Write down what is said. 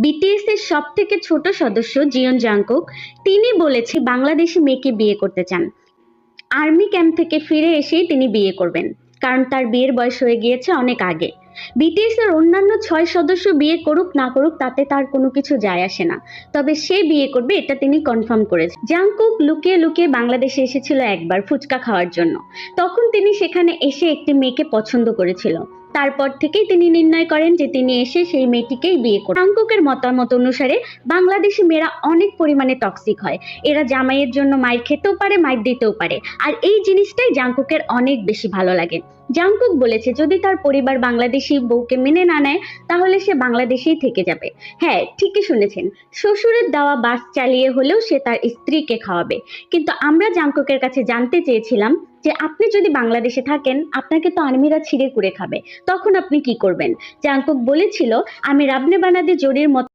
BTS এর সবথেকে ছোট সদস্য জিয়ন জাংকুক তিনি বলেছে বাংলাদেশি মেয়েকে বিয়ে করতে চান। আর্মি ক্যাম্প থেকে ফিরে এসেই তিনি বিয়ে করবেন, কারণ তার বিয়ের বয়স হয়ে গিয়েছে অনেক আগে। বিটিএস এর অন্যান্য 6 সদস্য বিয়ে করুক না করুক তাতে তার কোনো কিছু যায় আসে না, তবে সে বিয়ে করবে এটা তিনি কনফার্ম করেছেন। জাংকুক লুকিয়ে লুকিয়ে বাংলাদেশে এসেছিল একবার ফুচকা খাওয়ার জন্য। তখন তিনি সেখানে এসে একটি মেয়েকে পছন্দ করেছিল। তারপর থেকেই তিনি নির্ণয় করেন যে তিনি এসে সেই মেয়েটিকেই বিয়ে করবেন। জাংকুকের মতামত অনুসারে বাংলাদেশি মেয়েরা অনেক পরিমাণে টক্সিক হয়। এরা জামাইয়ের জন্য মাইর খেতেও পারে, মাইর দিতেও পারে, আর এই জিনিসটাই জাংকুকের অনেক বেশি ভালো লাগে। জাংকুক বলেছে যদি তার পরিবার বাংলাদেশি বউকে মেনে না নেয় তাহলে সে বাংলাদেশেই থেকে যাবে। হ্যাঁ, ঠিকই শুনেছেন, শ্বশুরের দেওয়া বাস চালিয়ে হলেও সে তার স্ত্রীকে খাওয়াবে। কিন্তু আমরা জাংকুকের কাছে জানতে চেয়েছিলাম যে আপনি যদি বাংলাদেশে থাকেন আপনাকে তো আর্মিরা ছিঁড়ে কুড়ে খাবে, তখন আপনি কি করবেন? জাংকুক বলেছিল আমি রাবনে বানাদি জোড়ির মতো